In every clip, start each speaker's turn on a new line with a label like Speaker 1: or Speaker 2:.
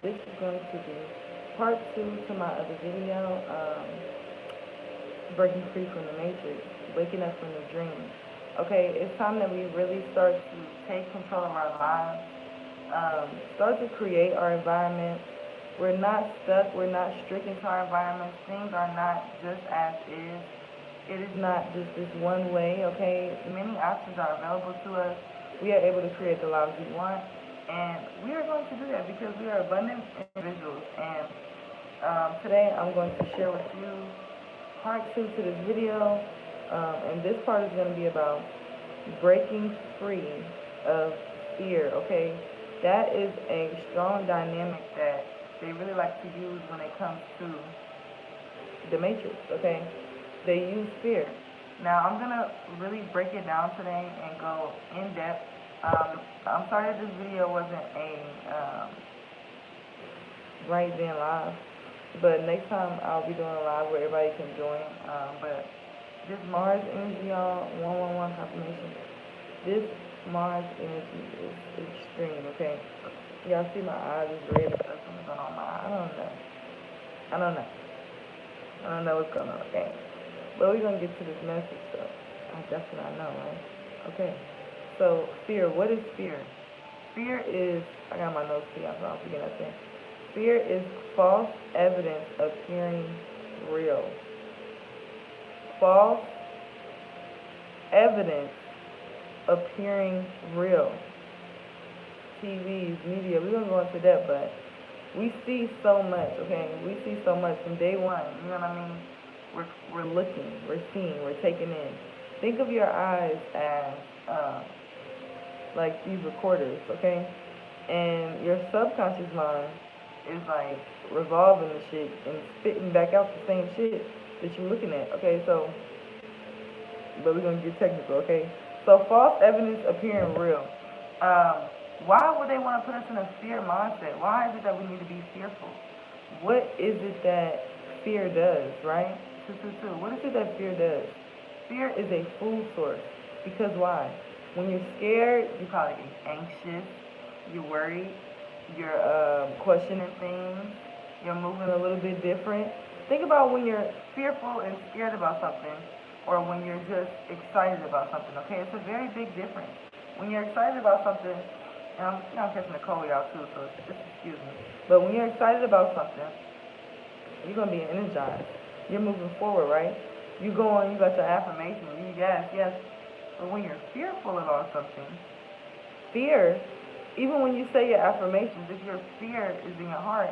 Speaker 1: This is going to be part two to my other video, breaking free from the matrix, waking up from the dream. Okay, it's time that we really start to take control of our lives, start to create our environments. We're not stuck, we're not stricken to our environments. Things are not just as is. It is not just this one way, okay? Many options are available to us. We are able to create the lives we want, and we are going to do that because we are abundant individuals. And today I'm going to share with you part two to this video, and this part is going to be about breaking free of fear, okay? That is a strong dynamic that they really like to use when it comes to the matrix, okay? They use fear. Now, I'm going to really break it down today and go in depth. I'm sorry that this video wasn't a right then live, but next time I'll be doing a live where everybody can join. But this Mars energy, y'all, 111 confirmation. This Mars energy is extreme, okay? Y'all see my eyes is red and stuff. Something's going on my eye. I don't know what's going on, okay? But we're going to get to this message, so that's what I know, right? Okay. So, fear. What is fear? Fear is, I got my notes here, so I'll forget that thing. Fear is false evidence appearing real. False evidence appearing real. TVs, media, we're going to go into that, but we see so much, okay? We see so much from day one, you know what I mean? We're looking, we're seeing, we're taking in. Think of your eyes as like these recorders, okay? And your subconscious mind is like revolving the shit and spitting back out the same shit that you're looking at, okay? So, but we're gonna get technical, okay? So false evidence appearing real. Why would they want to put us in a fear mindset? Why is it that we need to be fearful? What is it that fear does, right? What is it that fear does? Fear is a food source. Because why? When you're scared, you probably get anxious, you're worried, you're questioning things, you're moving a little bit different. Think about when you're fearful and scared about something, or when you're just excited about something, okay? It's a very big difference. When you're excited about something, and I'm catching a cold out too, so just excuse me. But when you're excited about something, you're going to be energized. You're moving forward, right? You go on, you got your affirmation, you yes. But when you're fearful about something, fear, even when you say your affirmations, if your fear is in your heart,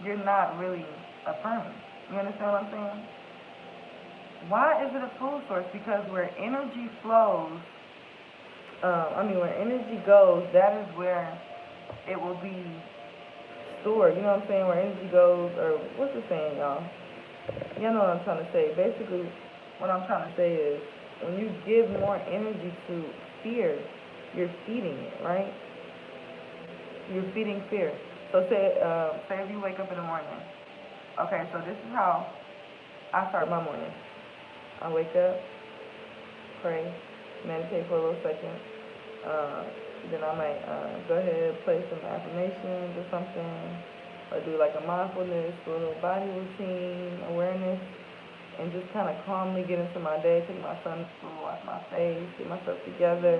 Speaker 1: you're not really affirming. You understand what I'm saying? Why is it a food source? Because where energy flows, where energy goes, that is where it will be stored. You know what I'm saying? Where energy goes, or what's the saying, y'all? Y'all know what I'm trying to say. Basically, what I'm trying to say is, when you give more energy to fear, you're feeding it, right? You're feeding fear. So say if you wake up in the morning. Okay, so this is how I start my morning. I wake up, pray, meditate for a little second. Then I might go ahead and play some affirmations or something, or do like a mindfulness, do a little body routine, awareness, and just kind of calmly get into my day, take my son to school, wash my face, get myself together.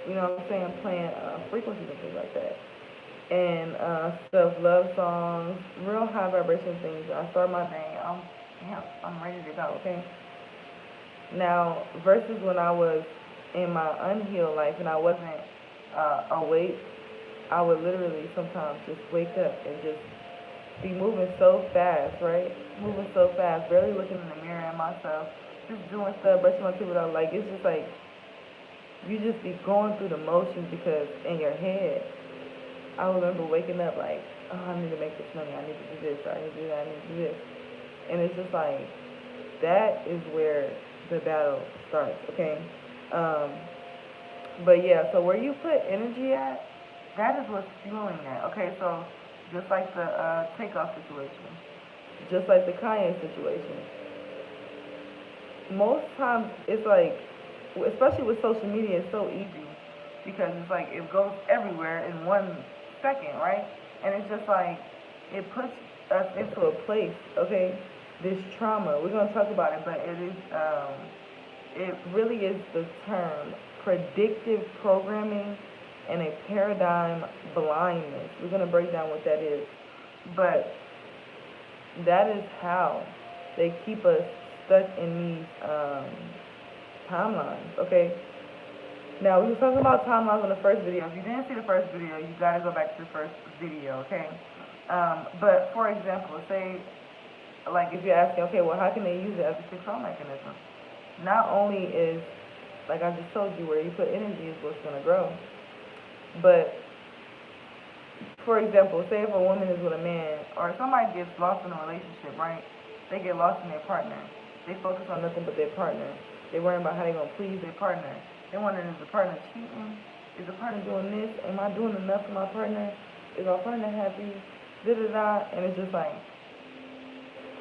Speaker 1: You know what I'm saying? Playing frequencies and things like that. And self-love songs, real high vibration things. I start my day, I'm ready to go, okay? Now, versus when I was in my unhealed life and I wasn't awake, I would literally sometimes just wake up and just be moving so fast, right? Moving so fast, barely looking in the mirror at myself, just doing stuff, brushing my teeth without, like, it's just like, you just be going through the motions because in your head, I remember waking up like, oh, I need to make this money, I need to do this, I need to do that, I need to do this. And it's just like, that is where the battle starts, okay? But yeah, so where you put energy at, that is what's fueling that. Okay, so just like the takeoff situation, just like the Kanye situation, most times it's like, especially with social media, it's so easy because it's like it goes everywhere in 1 second, right? And it's just like, it puts us into a place, okay? This trauma, we're going to talk about it, but it really is the term predictive programming and a paradigm blindness. We're going to break down what that is. But that is how they keep us stuck in these timelines, okay? Now, we were talking about timelines in the first video. If you didn't see the first video, you got to go back to the first video, okay? But, for example, say, like, if you're asking, okay, well, how can they use it as a control mechanism? Not only is, like I just told you, where you put energy is what's going to grow. But, for example, say if a woman is with a man, or somebody gets lost in a relationship, right? They get lost in their partner. They focus on nothing but their partner. They're worrying about how they're going to please their partner. They're wondering, is the partner cheating? Is the partner doing this? Am I doing enough for my partner? Is my partner happy? Da-da-da. And it's just like,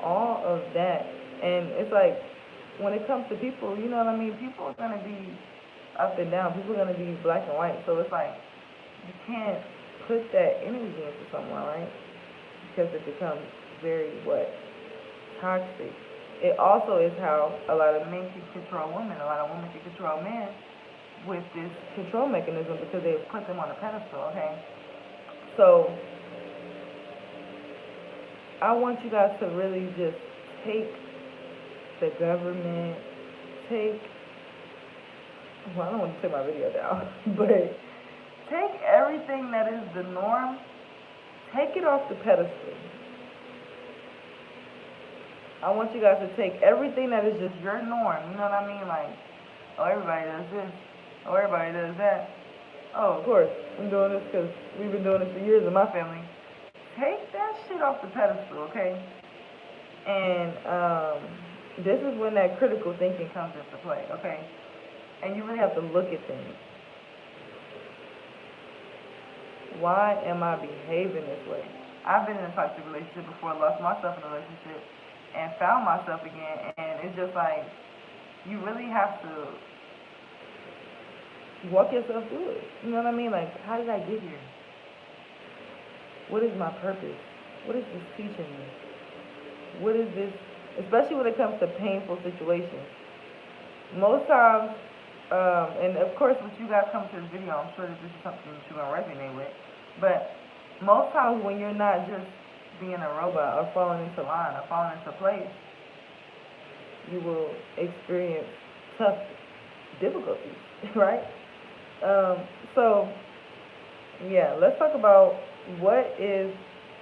Speaker 1: all of that. And it's like, when it comes to people, you know what I mean? People are going to be up and down. People are going to be black and white. So it's like, you can't put that energy into someone, right? Because it becomes very, toxic. It also is how a lot of men can control women. A lot of women can control men with this control mechanism because they put them on a pedestal, okay? So, I want you guys to really just take the government, well, I don't want to take my video down, but take everything that is the norm, take it off the pedestal. I want you guys to take everything that is just your norm, you know what I mean? Like, oh, everybody does this, oh, everybody does that. Oh, of course, I'm doing this because we've been doing this for years in my family. Take that shit off the pedestal, okay? And this is when that critical thinking comes into play, okay? And you really have to look at things. Why am I behaving this way? I've been in a toxic relationship before, lost myself in a relationship, and found myself again. And it's just like, you really have to walk yourself through it. You know what I mean? Like, how did I get here? What is my purpose? What is this teaching me? What is this, especially when it comes to painful situations? Most times, and of course, when you guys come to this video, I'm sure that this is something that you're going to resonate with, but most times when you're not just being a robot or falling into line or falling into place, you will experience tough difficulties, right? So, yeah, let's talk about what is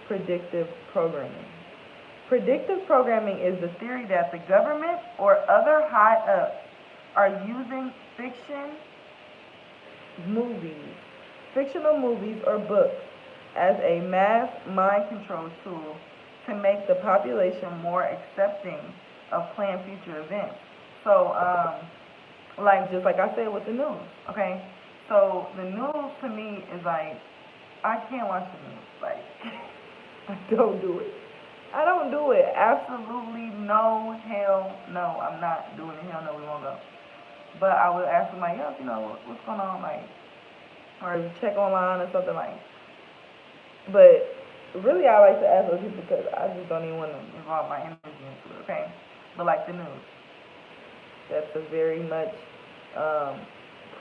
Speaker 1: predictive programming. Predictive programming is the theory that the government or other high-ups are using fictional movies or books as a mass mind control tool to make the population more accepting of planned future events. So, just like I said with the news, okay? So, the news to me is like, I can't watch the news. Like, I don't do it. I don't do it. Absolutely no, hell no. I'm not doing it. Hell no, we won't go. But I will ask somebody else, what's going on, like, or check online or something like. But really, I like to ask other people because I just don't even want to involve my energy into it, okay? But like the news, that's a very much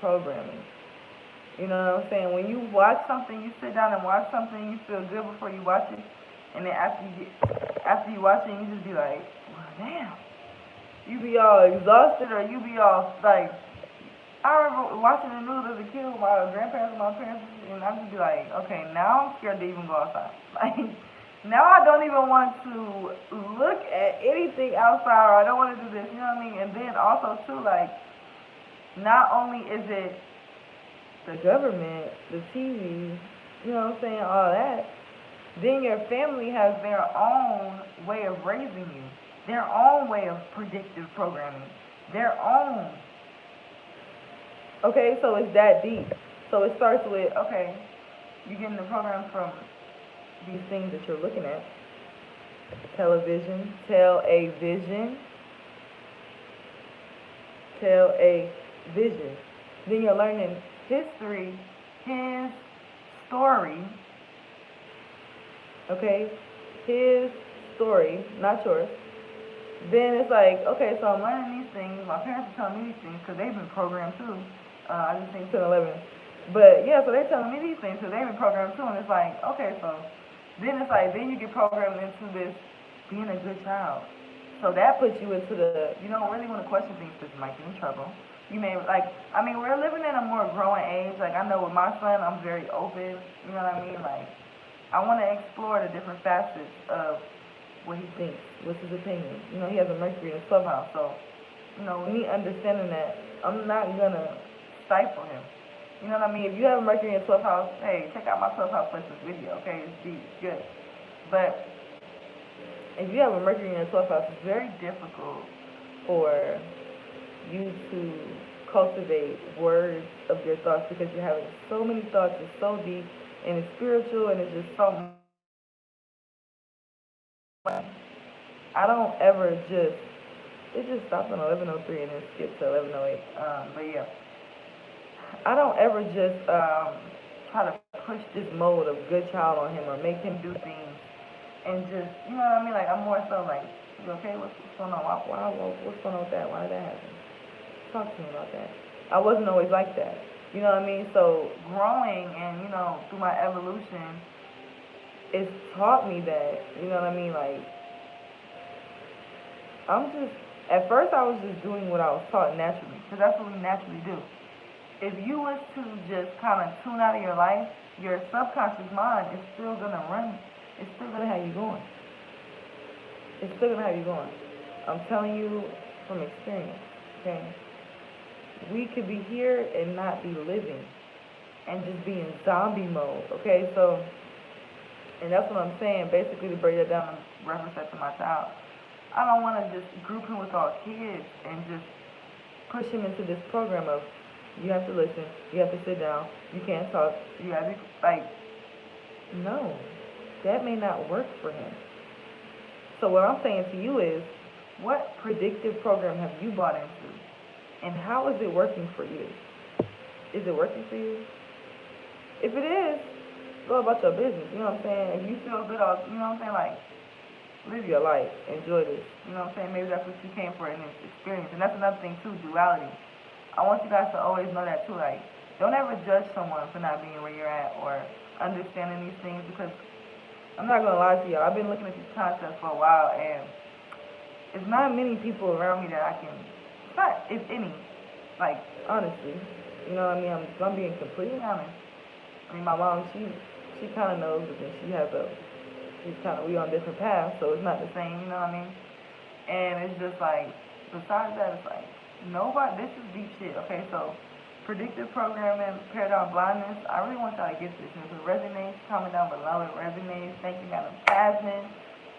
Speaker 1: programming. You know what I'm saying? When you watch something, you sit down and watch something, you feel good before you watch it, and then after you watch it, you just be like, well, damn. You be all exhausted, or you be all like, I remember watching the news as a kid with my grandparents and my parents, and I just be like, okay, now I'm scared to even go outside. Like, now I don't even want to look at anything outside, or I don't want to do this, you know what I mean? And then also, too, like, not only is it the government, the TV, you know what I'm saying, all that, then your family has their own way of raising you, their own way of predictive programming, their own. Okay, so it's that deep. So it starts with, okay, you're getting the programs from these things that you're looking at. Television, tell a vision. Then you're learning history, his story, okay? His story, not yours. Then it's like, okay, so I'm learning these things. My parents are telling me these things because they've been programmed too. I just think 10, 11. But yeah, so they're telling me these things because they've been programmed too. And it's like, okay, so then it's like, then you get programmed into this being a good child. So that puts you into the, you don't really want to question things because you might get in trouble. You may, like, I mean, we're living in a more growing age. Like, I know with my son, I'm very open. You know what I mean? Like, I want to explore the different facets of what he thinks, what's his opinion. You know, he has a Mercury in his clubhouse, so, you know, me understanding that, I'm not gonna stifle him. You know what I mean? If you have a Mercury in your clubhouse, hey, check out my clubhouse placements video, okay? It's deep, it's good. But if you have a Mercury in your clubhouse, it's very difficult for you to cultivate words of your thoughts because you're having so many thoughts. It's so deep and it's spiritual and it's just so much. I don't ever just, it just stopped on 11:03 and then skipped to 11:08. But yeah, I don't ever just try to push this mode of good child on him or make him do things and just, you know what I mean? Like, I'm more so like, you okay? What's going on? What's going on with that? Why did that happen? Talk to me about that. I wasn't always like that. You know what I mean? So growing and, you know, through my evolution, it's taught me that, you know what I mean? Like, I'm just, at first I was just doing what I was taught naturally, because that's what we naturally do. If you was to just kind of tune out of your life, your subconscious mind is still going to run. It's still going to have you going. It's still going to have you going. I'm telling you from experience, okay? We could be here and not be living and just be in zombie mode, okay? So, and that's what I'm saying, basically to break that down and reference that to my child. I don't want to just group him with all kids and just push him into this program of you have to listen, you have to sit down, you can't talk, you have to, like, no, that may not work for him. So what I'm saying to you is, what predictive program have you bought into? And how is it working for you? Is it working for you? If it is, go about your business, you know what I'm saying? If you feel good, you know what I'm saying, like, live your life, enjoy this, you know what I'm saying? Maybe that's what you came for in this experience. And that's another thing too, duality. I want you guys to always know that too, like, don't ever judge someone for not being where you're at or understanding these things, because I'm not gonna lie to y'all, I've been looking at these concepts for a while, and it's not many people around me that I can, it's not, if any, like, honestly, you know what I mean? I'm being completely honest. I mean, my mom, she kind of knows, but then she's kind of, we on different paths, so it's not the same, you know what I mean? And it's just like, besides that, it's like, nobody, this is deep shit, okay? So, predictive programming, paradigm blindness, I really want y'all to get this. And if it resonates, comment down below. It resonates. Thank you, Madam Jasmine.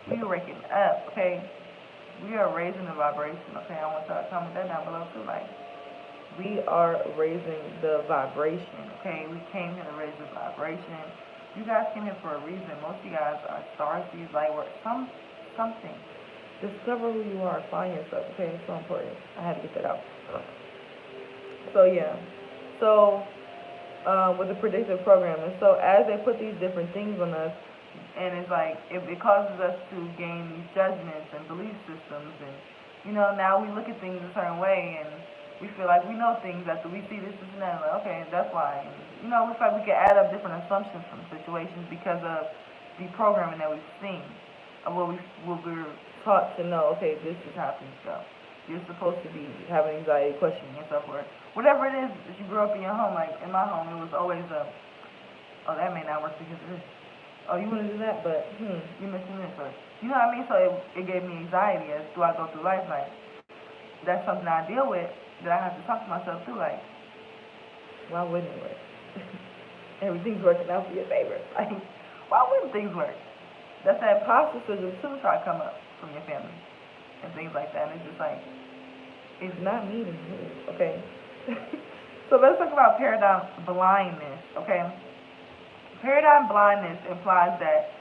Speaker 1: We are waking up, okay? We are raising the vibration, okay? I want y'all to comment that down below too, like, we are raising the vibration, okay? We came here to raise the vibration. You guys came here for a reason. Most of you guys are star seeds, light work, something. Discover who you are, find yourself, okay? It's so important. I had to get that out. So, yeah. So, with the predictive programming, so as they put these different things on us, and it's like, it causes us to gain these judgments and belief systems, and, you know, now we look at things a certain way, and we feel like we know things after we see this and that, like, okay, that's why. And, you know, it's like we can add up different assumptions from situations because of the programming that we've seen, of what we're taught to know, okay, this is how things go. You're supposed to be having anxiety, questioning yourself, or whatever it is that you grew up in your home. Like, in my home, it was always oh, that may not work because of this. Oh, you want to do that, but, you're missing this. Or, you know what I mean? So it gave me anxiety as do I go through life. Like, that's something I deal with that I have to talk to myself through. Like, why wouldn't it work? Everything's working out for your favor. Like, why wouldn't things work? That's that imposter syndrome too try to come up from your family and things like that. And it's just like, it's not me, okay? So let's talk about paradigm blindness, okay? Paradigm blindness implies that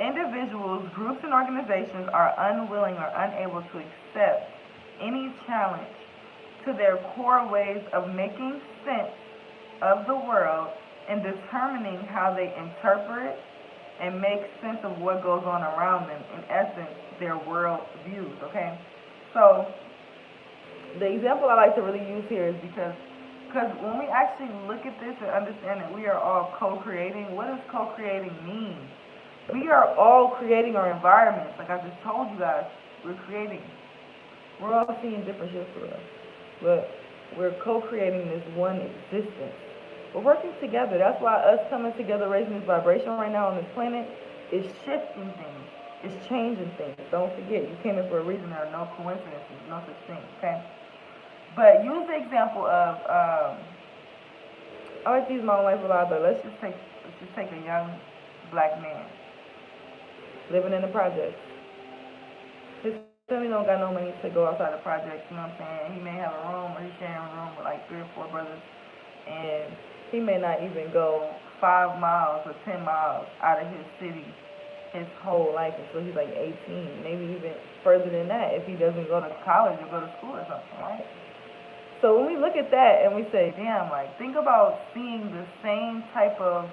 Speaker 1: individuals, groups, and organizations are unwilling or unable to accept any challenge to their core ways of making sense of the world and determining how they interpret and make sense of what goes on around them. In essence, their world views. Okay, so the example I like to really use here is because when we actually look at this and understand that we are all co-creating, what does co-creating mean? We are all creating our environments. Like I just told you guys, we're creating. We're all seeing different shit for us, but we're co-creating this one existence. We're working together. That's why us coming together, raising this vibration right now on this planet, is shifting things. It's changing things. Don't forget, you came in for a reason. There are no coincidences, no such thing. Okay. But use the example of I like to use my own life a lot, but let's just take a young black man living in the projects. His family don't got no money to go outside the projects, you know what I'm saying? He may have a room, or he's sharing a room with like 3 or 4 brothers, and he may not even go 5 miles or 10 miles out of his city his whole life until he's like 18, maybe even further than that if he doesn't go to college or go to school or something, right? So when we look at that and we say, damn, like, think about seeing the same type of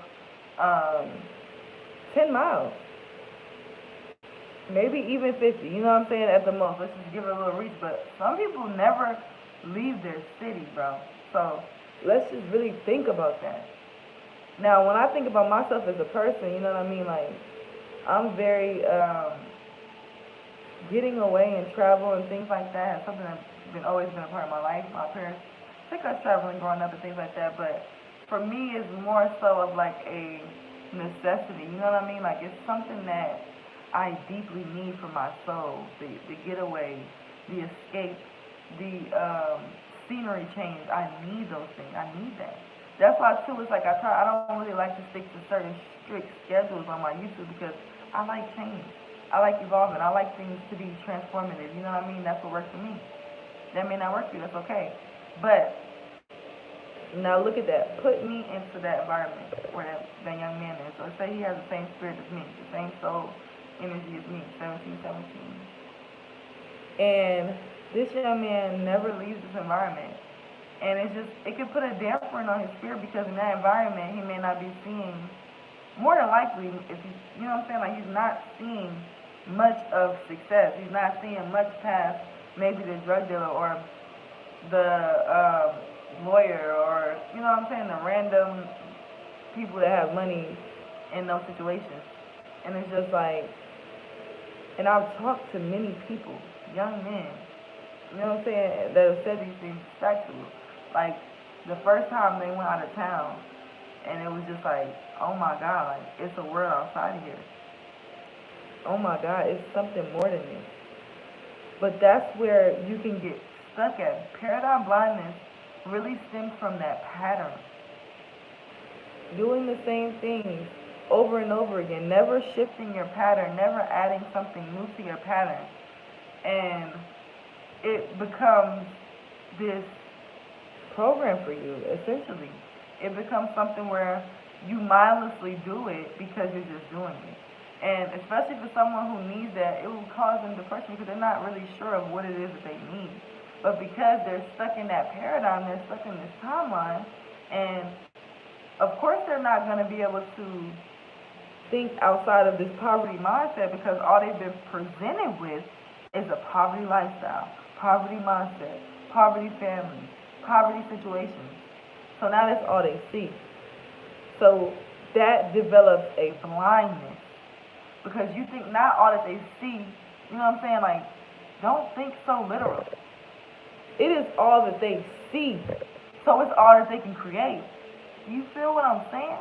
Speaker 1: 10 miles, maybe even 50, you know what I'm saying, at the most. Let's just give it a little reach. But some people never leave their city, bro. So let's just really think about that. Now, when I think about myself as a person, you know what I mean, like, I'm very, getting away and travel and things like that is something that's always been a part of my life. My parents took us traveling growing up and things like that, but for me it's more so of like a necessity, you know what I mean? Like, it's something that I deeply need for my soul. The getaway, the escape, the scenery change. I need those things. I need that. That's why too, it's like I don't really like to stick to certain strict schedules on my YouTube because I like change. I like evolving. I like things to be transformative. You know what I mean? That's what works for me. That may not work for you. That's okay. But now look at that. Put me into that environment where that young man is. So say he has the same spirit as me, the same soul energy as me, 17. And this young man never leaves this environment. And it could put a damper on his spirit because in that environment he may not be seeing, more than likely, if he's, you know what I'm saying, like he's not seeing much of success. He's not seeing much past maybe the drug dealer or the lawyer or, you know what I'm saying, the random people that have money in those situations. And it's just like, and I've talked to many people, young men, you know what I'm saying, that have said these things factual. Like, the first time they went out of town, and it was just like, oh my God, like, it's a world outside of here. Oh my God, it's something more than this. But that's where you can get stuck at. Paradigm blindness really stems from that pattern. Doing the same things over and over again, never shifting your pattern, never adding something new to your pattern. And it becomes this program for you, essentially. It becomes something where you mindlessly do it because you're just doing it. And especially for someone who needs that, it will cause them depression because they're not really sure of what it is that they need. But because they're stuck in that paradigm, they're stuck in this timeline, and of course they're not going to be able to think outside of this poverty mindset because all they've been presented with is a poverty lifestyle, poverty mindset, poverty family, poverty situations. So now that's all they see. So that develops a blindness. Because you think not all that they see, you know what I'm saying? Like, don't think so literal. It is all that they see. So it's all that they can create. Do you feel what I'm saying?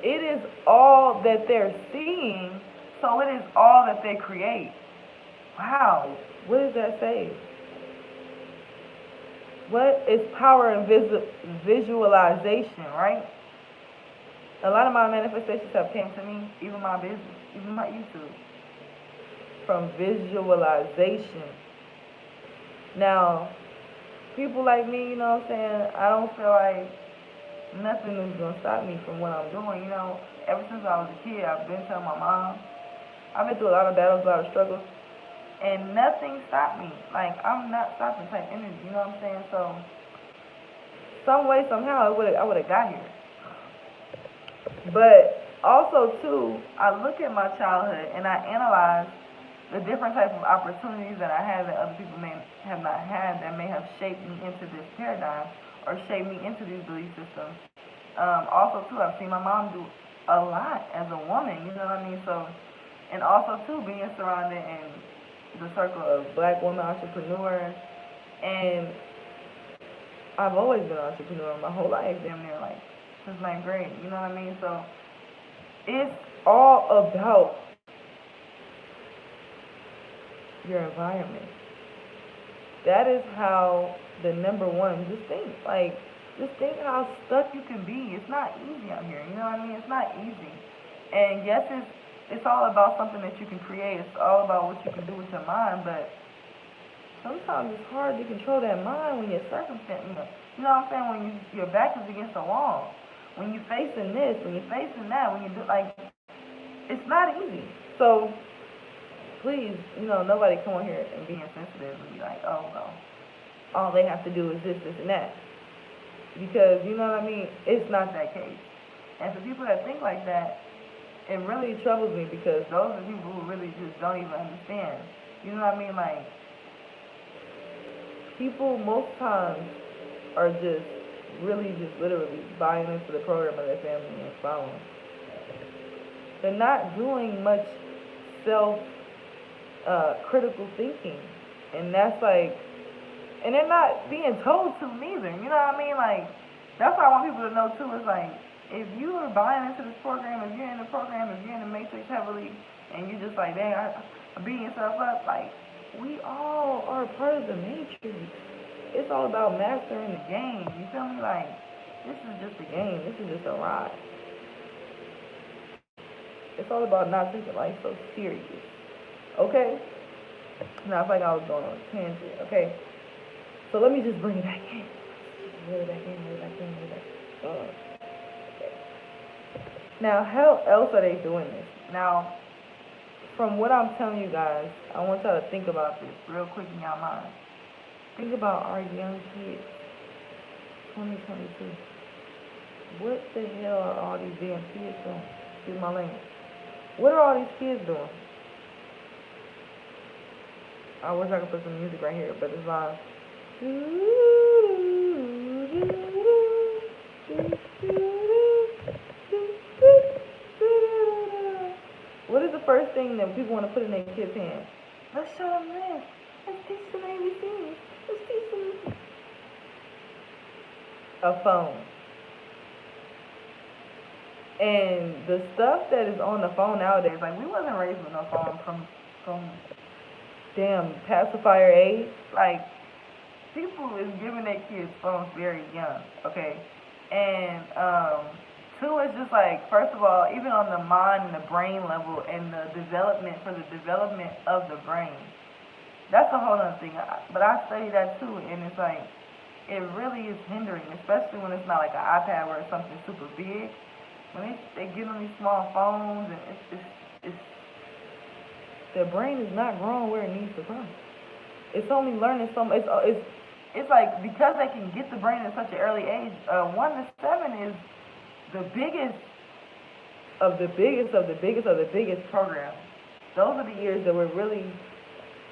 Speaker 1: It is all that they're seeing, so it is all that they create. Wow. What does that say? What is power and visualization, right? A lot of my manifestations have came to me, even my business, even my YouTube, from visualization. Now, people like me, you know what I'm saying, I don't feel like nothing is going to stop me from what I'm doing. You know, ever since I was a kid, I've been telling my mom. I've been through a lot of battles, a lot of struggles, and nothing stopped me. Like, I'm not stopping type energy, you know what I'm saying? So, some way, somehow, I would have got here. But also too, I look at my childhood and I analyze the different types of opportunities that I had that other people may have not had that may have shaped me into this paradigm or shaped me into these belief systems. Also too, I've seen my mom do a lot as a woman. You know what I mean? So, and also too, being surrounded in the circle of black women entrepreneurs, and I've always been an entrepreneur my whole life, damn near like since ninth grade. You know what I mean? So it's all about your environment. That is how the number one. Just think how stuck you can be. It's not easy out here. You know what I mean? It's not easy. And yes, it's all about something that you can create. It's all about what you can do with your mind. But sometimes it's hard to control that mind when your circumstance. You know what I'm saying? When your back is against the wall. When you're facing this. When you're facing that. When you do like, it's not easy. So please, nobody come on here and be insensitive and be like, oh no, all they have to do is this, and that. Because, you know what I mean? It's not that case. And for people that think like that, it really troubles me because those are people who really just don't even understand. You know what I mean? Like, people most times are just really just literally buying into the program of their family and following. They're not doing much self critical thinking, and that's like, and they're not being told to neither. You know what I mean? Like, that's what I want people to know too. Is like, if you are buying into this program, if you're in the program, if you're in the matrix heavily, and you're just like, dang, I'm beating yourself up. Like, we all are part of the matrix. It's all about mastering the game. You feel me? Like, this is just a game. This is just a ride. It's all about not taking life so serious. Okay? Now I feel like I was going on a tangent. Okay? So let me just bring it back in. Reel it back in. Okay. Now, how else are they doing this? Now, from what I'm telling you guys, I want y'all to think about this real quick in your mind. Think about our young kids. 2022. What the hell are all these damn kids doing? Excuse my language. What are all these kids doing? I wish I could put some music right here, but it's live. What is the first thing that people want to put in their kids' hands? Let's show them this. Let's teach them ABCs. Let's teach them a phone. And the stuff that is on the phone nowadays, like, we wasn't raised with no phone from damn pacifier age. Like, people is giving their kids phones very young, okay? And two is just like, first of all, even on the mind and the brain level and the development of the brain, that's a whole other thing. But I study that too, and it's like, it really is hindering, especially when it's not like an iPad where it's something super big. When they get on these small phones, and it's their brain is not growing where it needs to grow. It's only learning some. It's like, because they can get the brain at such an early age. 1 to 7 is the biggest of the biggest program. Those are the years that we're really,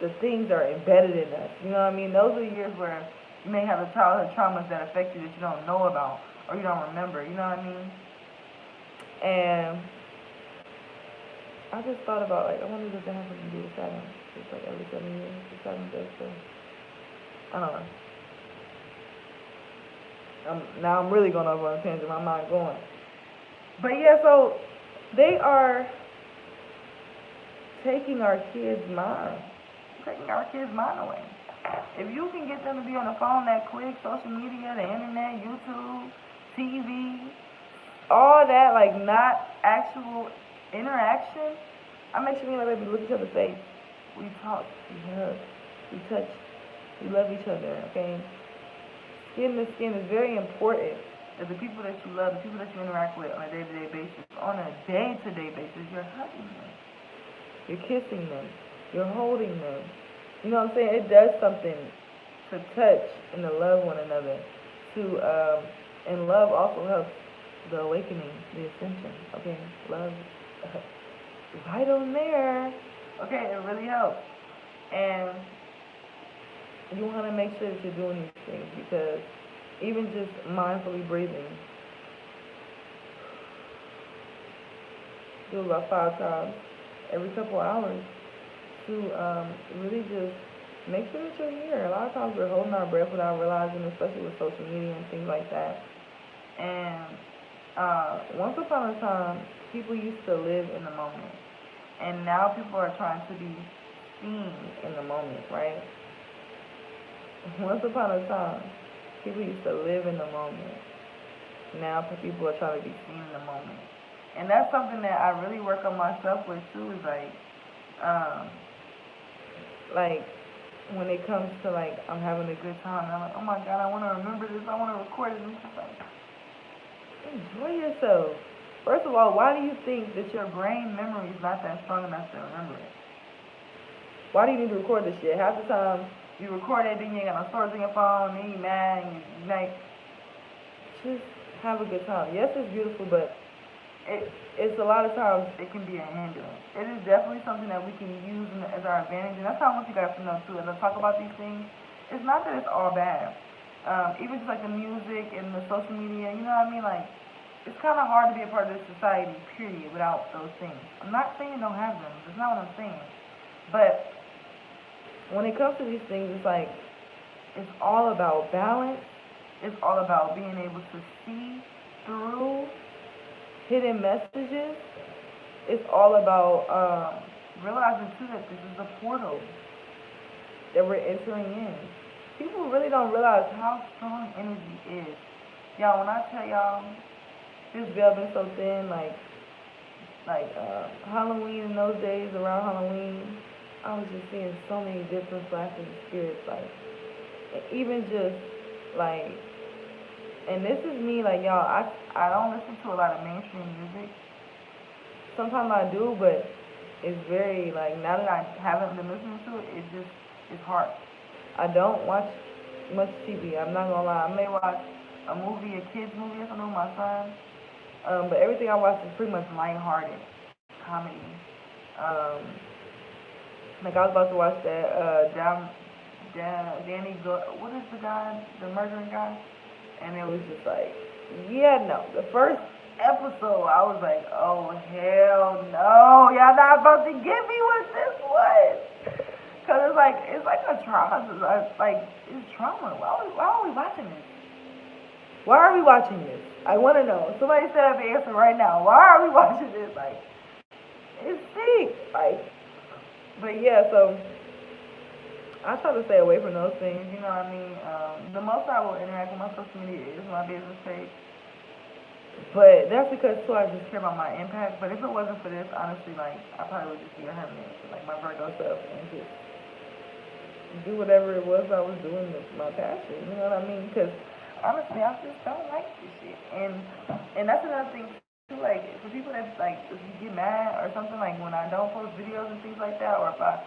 Speaker 1: the things are embedded in us. You know what I mean? Those are the years where you may have the childhood traumas that affect you that you don't know about or you don't remember. You know what I mean? And I just thought about, like, I wonder if that has something to do with Saturn. It's like every 7 years, the Saturn does stuff. I don't know. Now I'm really going over on a tangent. My mind going. But yeah, so they are taking our kids' mind away. If you can get them to be on the phone that quick, social media, the internet, YouTube, TV, all that, like, not actual interaction, I make sure me and my baby look each other's face. We talk, we hug, we touch, we love each other, okay? Skin to skin is very important. That the people that you love, the people that you interact with on a day-to-day basis, you're hugging them, you're kissing them, you're holding them. You know what I'm saying? It does something to touch and to love one another. And love also helps the awakening, the ascension. Okay, love right on there. Okay, it really helps. And you want to make sure that you're doing these things because even just mindfully breathing, do about 5 times every couple hours to really just make sure that you're here. A lot of times we're holding our breath without realizing, especially with social media and things like that. And once upon a time, people used to live in the moment. And now people are trying to be seen in the moment, right? Once upon a time, people used to live in the moment. Now people are trying to be seen in the moment. And that's something that I really work on myself with too, is like when it comes to like I'm having a good time and I'm like, oh my god, I want to remember this, I want to record it, and it's just like, enjoy yourself. First of all, why do you think that your brain memory is not that strong enough to remember it? Why do you need to record this shit? Half the time you record it, then you ain't got no storage in your phone, then you mad, and you like, just have a good time. Yes, it's beautiful, but it's a lot of times it can be a hindrance. It is definitely something that we can use as our advantage, and that's how I want you guys to know too. As I talk about these things, it's not that it's all bad. Even just like the music and the social media, you know what I mean? Like, it's kind of hard to be a part of this society, period, without those things. I'm not saying don't have them. That's not what I'm saying. But when it comes to these things, it's like, it's all about balance. It's all about being able to see through hidden messages. It's all about realizing too that this is a portal that we're entering in. People really don't realize how strong energy is. Y'all, when I tell y'all, this veil been so thin, like Halloween in those days, around Halloween, I was just seeing so many different flashes of spirits, like, even just, like, and this is me, like, y'all, I don't listen to a lot of mainstream music. Sometimes I do, but it's very, like, now that I haven't been listening to it, it's hard. I don't watch much TV, I'm not gonna lie. I may watch a movie, a kid's movie or something with my son, but everything I watch is pretty much lighthearted comedy. Um, like I was about to watch that Danny, what is the guy, the murdering guy? And it was just like, yeah, no. The first episode, I was like, oh hell no, y'all not about to get me with this one. Cause it's like a trauma. It's trauma. Why are we watching this? Why are we watching this? I want to know. Somebody set up the answer right now. Why are we watching this? Like, it's sick. Like, but yeah, so I try to stay away from those things, you know what I mean? The most I will interact with my social media is my business page. But that's because, too, I just care about my impact. But if it wasn't for this, honestly, like, I probably would just be a hermit, like my Virgo self, and just do whatever it was I was doing with my passion, you know what I mean? Because, honestly, I just don't like this shit. And that's another thing, too, like, for people that, like, if you get mad or something, like, when I don't post videos and things like that, or if I...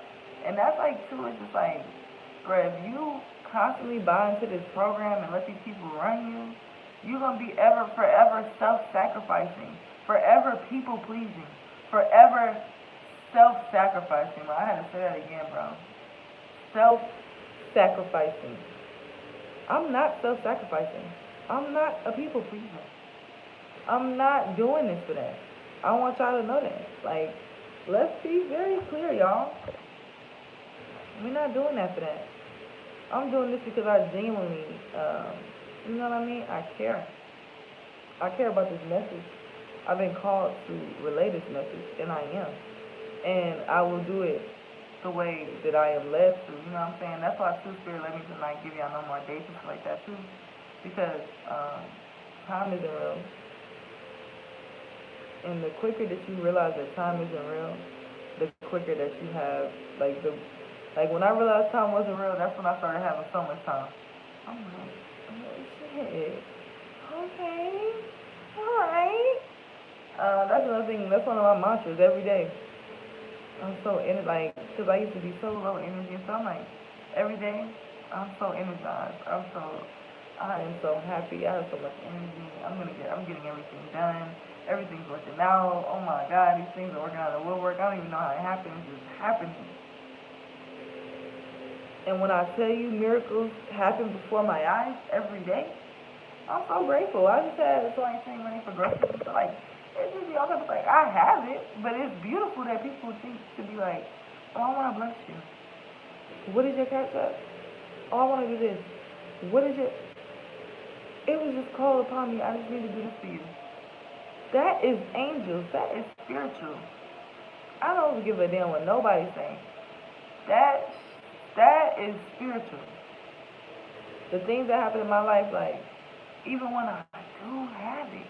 Speaker 1: And that's like, too, it's just like, bro, if you constantly buy into this program and let these people run you, you're going to be forever self-sacrificing, forever people-pleasing, forever self-sacrificing. Bro, I had to say that again, bro. Self-sacrificing. I'm not self-sacrificing. I'm not a people-pleaser. I'm not doing this for that. I want y'all to know that. Like, let's be very clear, y'all. We're not doing that for that. I'm doing this because I genuinely, you know what I mean? I care. I care about this message. I've been called to relay this message, and I am. And I will do it the way that I am led to, you know what I'm saying? That's why True Spirit let me tonight give y'all no more dates and stuff like that, too. Because time isn't real. And the quicker that you realize that time isn't real, the quicker that you have, like when I realized time wasn't real, that's when I started having so much time. I'm like, oh shit. Okay. Alright. That's another thing, that's one of my mantras every day. I'm so because I used to be so low energy, so I'm like, every day, I'm so energized. I am so happy. I have so much energy. I'm getting everything done. Everything's working out. Oh my God, these things are working out of the woodwork. I don't even know how it happens. It's just happening. And when I tell you miracles happen before my eyes every day, I'm so grateful. I just had so much money for groceries. So like, it's just be all types of like, I have it, but it's beautiful that people think to be like, oh, I want to bless you. What is your cash app? Oh, I want to do this. What is your... It was just called upon me. I just need to do this for you. That is angels. That is spiritual. I don't give a damn what nobody's saying. That is spiritual. The things that happen in my life, like, even when I do have it,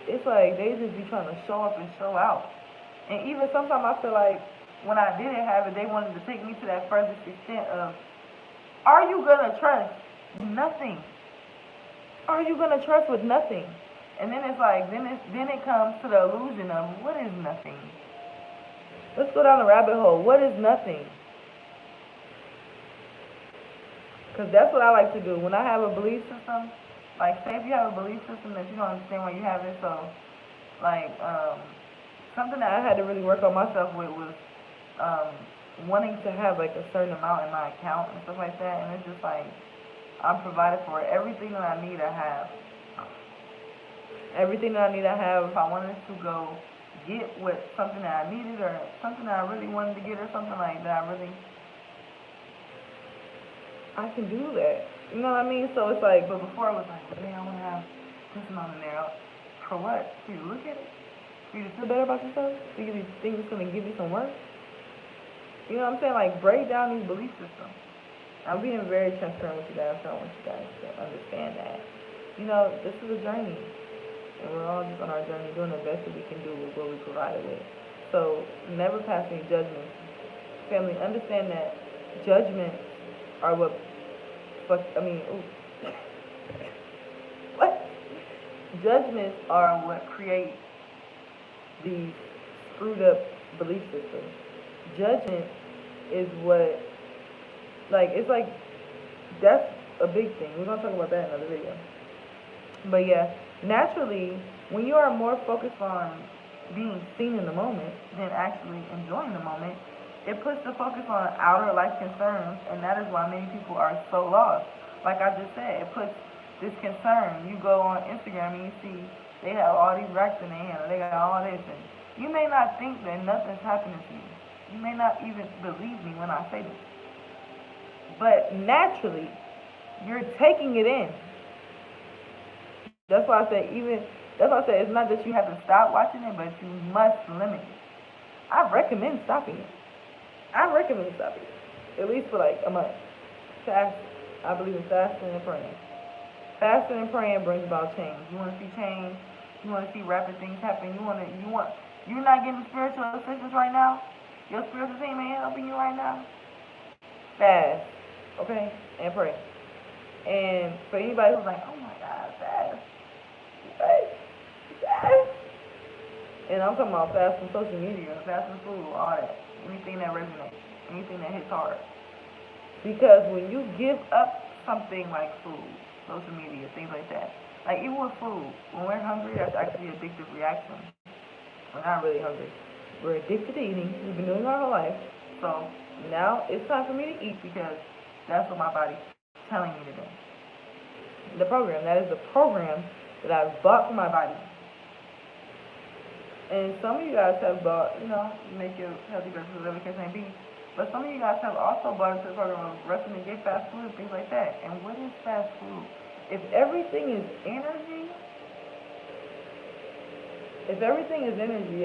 Speaker 1: it's like they just be trying to show up and show out. And even sometimes I feel like when I didn't have it, they wanted to take me to that furthest extent of, are you gonna trust nothing? Are you gonna trust with nothing? And then it's like, then it comes to the illusion of what is nothing? Let's go down the rabbit hole. What is nothing? Because that's what I like to do. When I have a belief system, like say if you have a belief system that you don't understand why you have it, so like something that I had to really work on myself with was wanting to have like a certain amount in my account and stuff like that, and it's just like I'm provided for everything that I need. I have everything that I need. I have. If I wanted to go get what something that I needed or something that I really wanted to get or something like that, I can do that. You know what I mean? So it's like, but before I was like, well, man, I want to have this amount in there. For what? For you to look at it? For you to feel better about yourself? For you to think it's going to give you some work? You know what I'm saying? Like, break down these belief systems. I'm being very transparent with you guys, so I want you guys to understand that. You know, this is a journey. And we're all just on our journey doing the best that we can do with what we provided with. So, never pass any judgments. Family, understand that judgments are what... What? Judgments are what create these screwed up belief systems. Judgment is what, like, it's like, that's a big thing. We're going to talk about that in another video. But yeah, naturally, when you are more focused on being seen in the moment than actually enjoying the moment, it puts the focus on outer life concerns, and that is why many people are so lost. Like I just said, it puts this concern. You go on Instagram and you see they have all these racks in their hand, or they got all this, and you may not think that nothing's happening to you. You may not even believe me when I say this. But naturally, you're taking it in. That's why I say it's not that you have to stop watching it, but you must limit it. I recommend stopping it. At least for like a month. I believe in fasting and praying. Fasting and praying brings about change. You want to see change. You want to see rapid things happen. You're not getting spiritual assistance right now. Your spiritual team ain't helping you right now. Fast, okay, and pray. And for anybody who's like, oh my God, fast. And I'm talking about fast from social media, fast from food, all that. Anything that resonates, anything that hits hard. Because when you give up something like food, social media, things like that, like even with food, when we're hungry, that's actually an addictive reaction. We're not really hungry. We're addicted to eating. We've been doing it our whole life. So now it's time for me to eat because that's what my body's telling me to do. That is the program that I've bought for my body. And some of you guys have bought, make your healthy breakfast, whatever the case may be. But some of you guys have also bought into the program of resting and get fast food and things like that. And what is fast food? If everything is energy,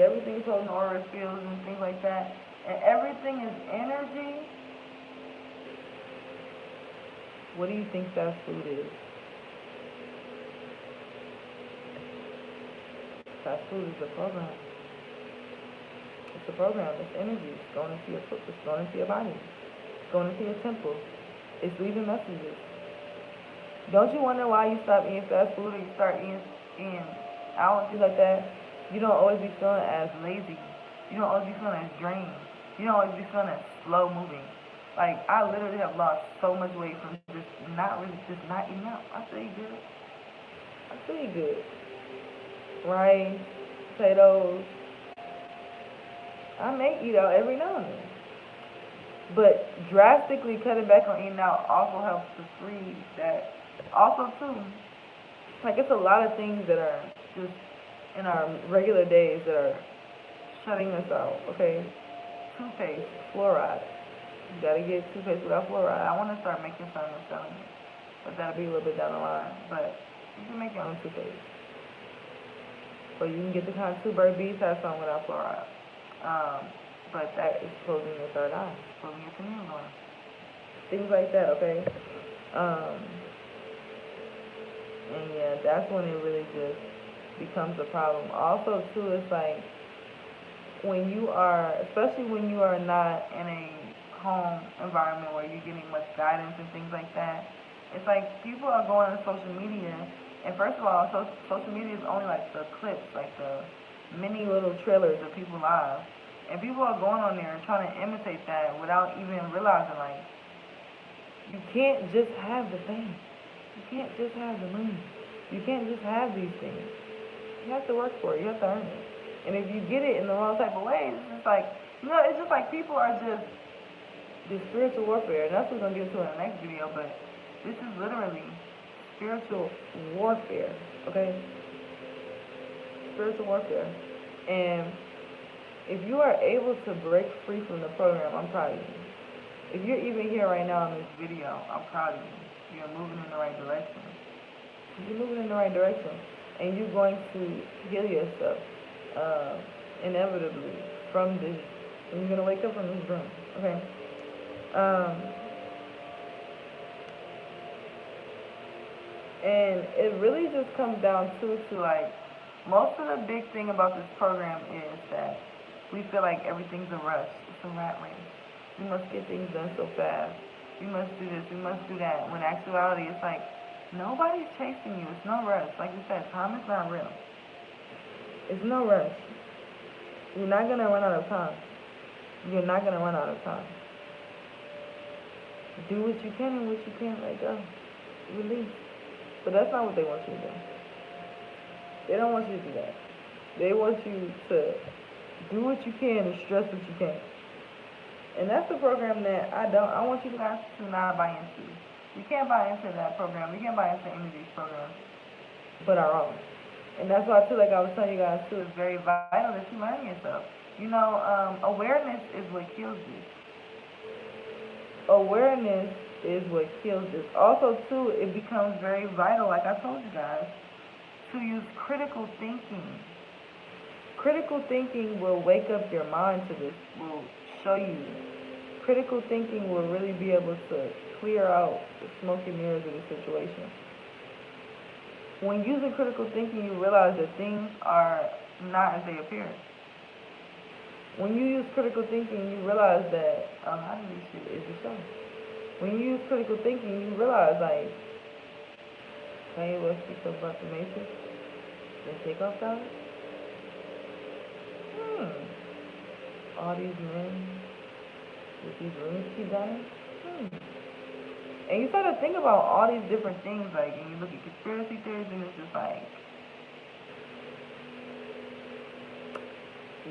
Speaker 1: everything's holding aura fields and things like that, and everything is energy, what do you think fast food is? Fast food is a program. It's a program. It's energy. It's going into your foot. It's going into your body. It's going into your temple. It's leaving messages. Don't you wonder why you stop eating fast food or you start eating out and things like that? You don't always be feeling as lazy. You don't always be feeling as drained. You don't always be feeling as slow moving. Like, I literally have lost so much weight from just not eating out. I still eat good. I still eat good. Rice, potatoes. I may eat out every now and then. But drastically cutting back on eating out also helps to free that. Also, too, like, it's a lot of things that are just in our regular days that are shutting us out, okay? Toothpaste, fluoride. You gotta get toothpaste without fluoride. I want to start making some and selling it, but that'll be a little bit down the line. But you can make your own toothpaste. Or you can get the kind of Two Bird Bees has some without fluoride. But that is closing your third eye, closing your pineal gland. Things like that, okay? And yeah, that's when it really just becomes a problem. Also, too, it's like when you are, especially when you are not in a home environment where you're getting much guidance and things like that, it's like people are going on social media, and first of all, social media is only like the clips, like the mini little trailers of people's lives, and people are going on there and trying to imitate that without even realizing, like, you can't just have the fame. You can't just have the money. You can't just have these things. You have to work for it. You have to earn it. And if you get it in the wrong type of way, it's just like, it's just like people are just this spiritual warfare. And that's what we're going to get into in the next video, but this is literally spiritual warfare, okay? Spiritual warfare. And if you are able to break free from the program, I'm proud of you. If you're even here right now in this video, I'm proud of you. You're moving in the right direction. You're moving in the right direction. And you're going to heal yourself inevitably from this. And you're going to wake up from this dream. Okay? And it really just comes down to like, most of the big thing about this program is that we feel like everything's a rush. It's a rat race. We must get things done so fast. We must do this. We must do that. When in actuality, it's like, nobody's chasing you. It's no rush. Like we said, time is not real. It's no rush. You're not going to run out of time. You're not going to run out of time. Do what you can and what you can't let go. Release. But that's not what they want you to do. They don't want you to do that. They want you to do what you can and stress what you can't. And that's the program that I want you guys to not buy into. You can't buy into that program. You can't buy into any of these programs but our own. And that's why, too, like I was telling you guys, too, it's very vital that you learn yourself. Awareness is what kills this. Awareness is what kills this. Also, too, it becomes very vital, like I told you guys, to use critical thinking. Critical thinking will wake up your mind to this, will show you. Critical thinking will really be able to clear out the smoke and mirrors of the situation. When using critical thinking, you realize that things are not as they appear. When you use critical thinking, you realize that, how do this shit is the show? When you use critical thinking, you realize, like, Kanye West speaks about the Matrix, then Takeoff dollars. All these men with these rooms keep dying. And you start to think about all these different things, like, and you look at conspiracy theories, and it's just like,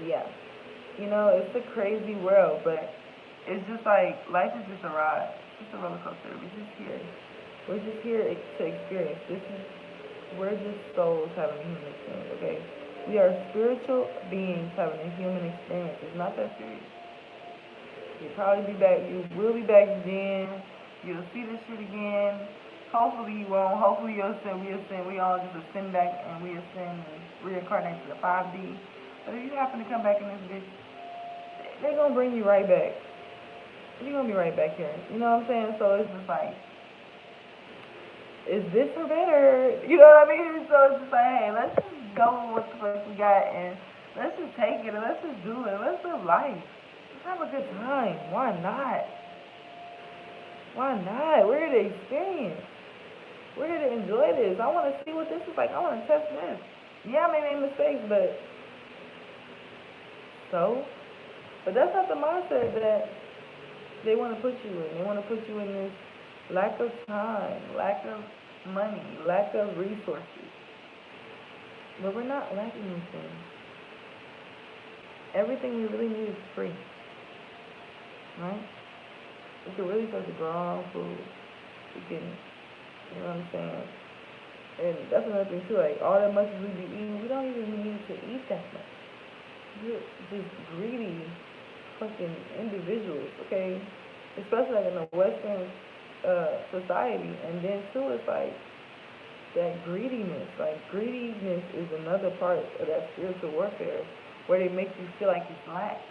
Speaker 1: yeah. It's a crazy world, but it's just like, life is just a ride. It's just a roller coaster. We're just here. We're just here to experience. We're just souls having a human experience, okay? We are spiritual beings having a human experience. It's not that serious. You'll probably be back. You will be back again. You'll see this shit again. Hopefully you won't. Hopefully you'll ascend. We ascend. We all just ascend back and we ascend and reincarnate to the 5D. But if you happen to come back in this bitch, they're going to bring you right back. You're going to be right back here. You know what I'm saying? So it's just like, is this or better? You know what I mean? So it's just like, hey, let's just go with what the fuck we got and let's just take it and let's just do it. Let's live life. Let's have a good time. Why not? Why not? We're here to experience. We're here to enjoy this. I want to see what this is like. I want to test this. Yeah, I may make mistakes, but that's not the mindset that they want to put you in. They want to put you in this lack of time, lack of money, lack of resources. But we're not lacking these things. Everything we really need is free, right? We can really start to grow our own food. We can, you know what I'm saying? And that's another thing too, like all that much we be eating, we don't even need to eat that much. We're just greedy fucking individuals, okay? Especially like in the Western society. And then too, it's like that greediness. Like greediness is another part of that spiritual warfare where they make you feel like it's lack.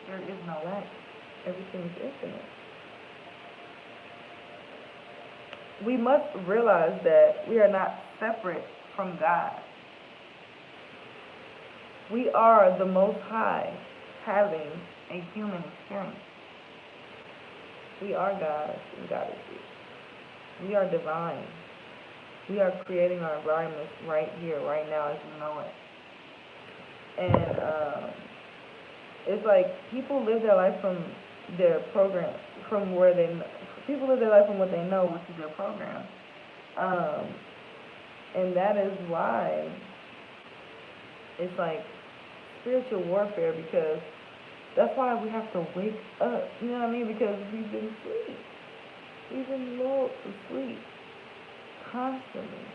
Speaker 1: There is no lack. Everything is infinite. We must realize that we are not separate from God. We are the Most High having a human experience. We are gods and goddesses. We are divine. We are creating our environments right here, right now, as we know it. And it's like people live their life from their program, from where they. People live their life from what they know, which is their program. And that is why it's like spiritual warfare, because that's why we have to wake up. You know what I mean? Because we've been asleep. We've been lulled to sleep constantly,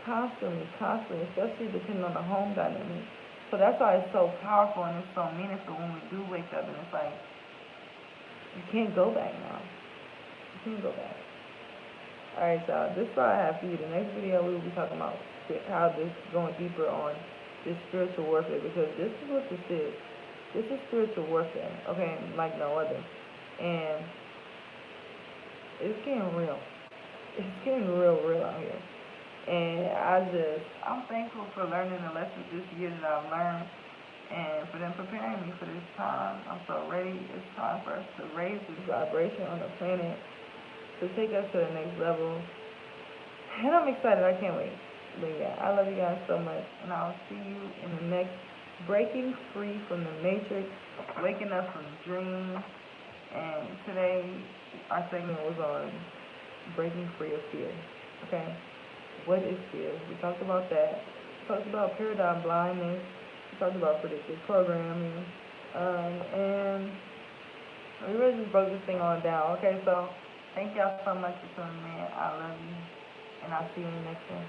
Speaker 1: especially depending on the home dynamic. So that's why it's so powerful and it's so meaningful when we do wake up, and it's like you can't go back now. You can't go back. Alright, y'all, this is all I have for you. The next video we will be talking about how this going deeper on this spiritual warfare, because this is what this is. This is spiritual warfare, okay, like no other. And it's getting real. It's getting real out here. And I'm thankful for learning the lessons this year that I've learned, and for them preparing me for this time. I'm so ready. It's time for us to raise this vibration on the planet, to take us to the next level. And I'm excited. I can't wait. But yeah, I love you guys so much. And I'll see you in the next Breaking Free from the Matrix, Waking Up from Dreams. And today, our segment was on breaking free of fear. Okay? What is fear? We talked about that. We talked about paradigm blindness. We talked about predictive programming. And we really just broke this thing on down. Okay, so thank y'all so much for tuning in. I love you. And I'll see you in the next one.